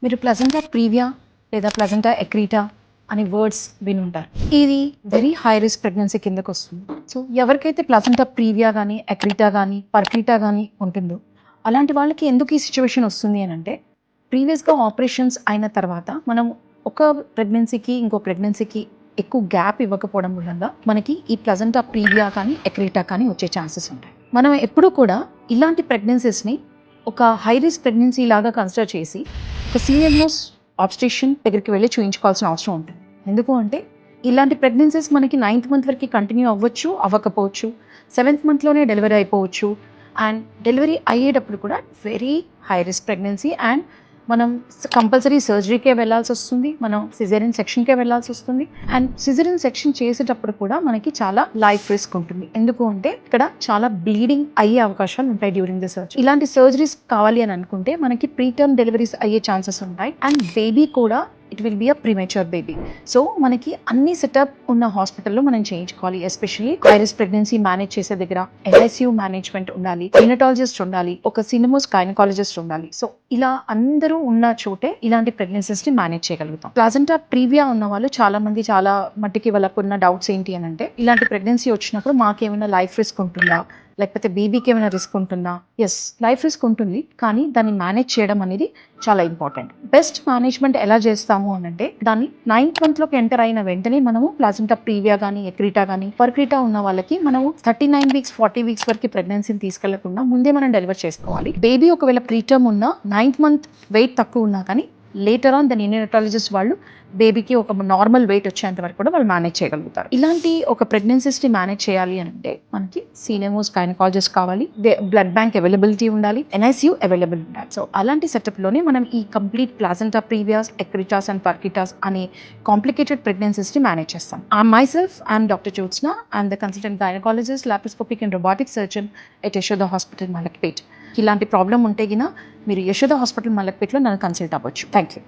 మీరు placenta previa లేదా placenta ఎక్రీటా అనే వర్డ్స్ వినుంటారు. ఇది వెరీ హై రిస్క్ ప్రెగ్నెన్సీ కిందకు వస్తుంది. సో ఎవరికైతే ప్లజెంటా ప్రీవియా కానీ ఎక్రీటా కానీ పర్క్రీటా కానీ ఉంటుందో అలాంటి వాళ్ళకి ఎందుకు ఈ సిచ్యువేషన్ వస్తుంది అని అంటే, ప్రీవియస్గా ఆపరేషన్స్ అయిన తర్వాత మనం ఒక ప్రెగ్నెన్సీకి ఇంకో ప్రెగ్నెన్సీకి ఎక్కువ గ్యాప్ ఇవ్వకపోవడం వల్ల మనకి ఈ ప్లజెంటా ప్రీవియా కానీ ఎక్రీటా కానీ వచ్చే ఛాన్సెస్ ఉంటాయి. మనం ఎప్పుడూ కూడా ఇలాంటి ప్రెగ్నెన్సీస్ని ఒక హై రిస్క్ ప్రెగ్నెన్సీ లాగా కన్సిడర్ చేసి ఒక సీనియర్ మోస్ట్ ఆబ్స్టేషన్ దగ్గరికి వెళ్ళి చూయించుకోవాల్సిన అవసరం ఉంటుంది. ఎందుకు అంటే ఇలాంటి ప్రెగ్నెన్సీస్ మనకి 9th మంత్ వరకు కంటిన్యూ అవ్వచ్చు, అవ్వకపోవచ్చు, 7th మంత్లోనే డెలివరీ అయిపోవచ్చు. అండ్ డెలివరీ అయ్యేటప్పుడు కూడా very high risk pregnancy and మనం కంపల్సరీ సర్జరీకే వెళ్ళాల్సి వస్తుంది, మనం సిజేరియన్ సెక్షన్కే వెళ్ళాల్సి వస్తుంది. అండ్ సిజేరియన్ సెక్షన్ చేసేటప్పుడు కూడా మనకి చాలా లైఫ్ రిస్క్ ఉంటుంది. ఎందుకు అంటే ఇక్కడ చాలా బ్లీడింగ్ అయ్యే అవకాశాలు ఉంటాయి డ్యూరింగ్ ద సర్జరీ. ఇలాంటి సర్జరీస్ కావాలి అని అనుకుంటే మనకి ప్రీటర్మ్ డెలివరీస్ అయ్యే ఛాన్సెస్ ఉంటాయి. అండ్ బేబీ కూడా it will be a premature baby. So మనకి అన్ని సెటప్ ఉన్న హాస్పిటల్లో మనం చేయించుకోవాలి. Especially high risk pregnancy manage చేసే దగ్గర NICU మేనేజ్మెంట్ ఉండాలి, గినకాలజిస్ట్ ఉండాలి, ఒక సినిమోస్ గైనకాలజిస్ట్ ఉండాలి. సో ఇలా అందరూ ఉన్న చోటే ఇలాంటి ప్రెగ్నెన్సీస్ ని మేనేజ్ చేయగలుగుతాం. ప్లాజెంటా ప్రీవియా ఉన్న వాళ్ళు చాలా మంది చాలా మట్టికి వాళ్ళకున్న డౌట్స్ ఏంటి అని అంటే, ఇలాంటి ప్రెగ్నెన్సీ వచ్చినప్పుడు మాకేమైనా లైఫ్ రిస్క్ ఉంటుందా, లేకపోతే బేబీకి ఏమైనా రిస్క్ ఉంటుందా? ఎస్, లైఫ్ రిస్క్ ఉంటుంది, కానీ దాన్ని మేనేజ్ చేయడం అనేది చాలా ఇంపార్టెంట్. బెస్ట్ మేనేజ్మెంట్ ఎలా చేస్తాము అని అంటే, దాన్ని 9th మంత్లోకి ఎంటర్ అయిన వెంటనే మనము ప్లాజెంటా ప్రీవియా కానీ ఎక్రీటా కానీ పర్క్రీటా ఉన్న వాళ్ళకి మనము 39 వీక్స్ 40 వీక్స్ వరకు ప్రెగ్నెన్సీని తీసుకెళ్లకుండా ముందే మనం డెలివర్ చేసుకోవాలి. బేబీ ఒకవేళ ప్రీటర్మ్ ఉన్నా 9th మంత్ వెయిట్ తక్కువ ఉన్నా కానీ లేటర్ ఆన్ దాని న్యూనటాలజిస్ట్ వాళ్ళు బేబీకి ఒక నార్మల్ వెయిట్ వచ్చేంత వరకు కూడా వాళ్ళు మేనేజ్ చేయగలుగుతారు. ఇలాంటి ఒక ప్రెగ్నెన్సీస్ని మేనేజ్ చేయాలి అంటే మనకి సీనియర్ మోస్ట్ గైనకాలజిస్ట్ కావాలి, బ్లడ్ బ్యాంక్ అవైలబిలిటీ ఉండాలి, NICU అవైలబుల్ ఉండాలి. సో అలాంటి సెటప్లోనే మనం ఈ కంప్లీట్ ప్లాజెంటా ప్రీవియాస్ ఎక్రిటాస్ అండ్ పర్కిటాస్ అనే కాంప్లికేటెడ్ ప్రెగ్నెన్సీస్ని మేనేజ్ చేస్తాం. I'm doctor Jyotsna. I'm the consultant gynaecologist, laparoscopic and robotic surgeon at Yashoda hospital Malakpet. ఇలాంటి ప్రాబ్లం ఉంటే గిన మీరు యశోద హాస్పిటల్ మలక్పేట్లో నన్ను కన్సల్ట్ అవ్వచ్చు. Thank you.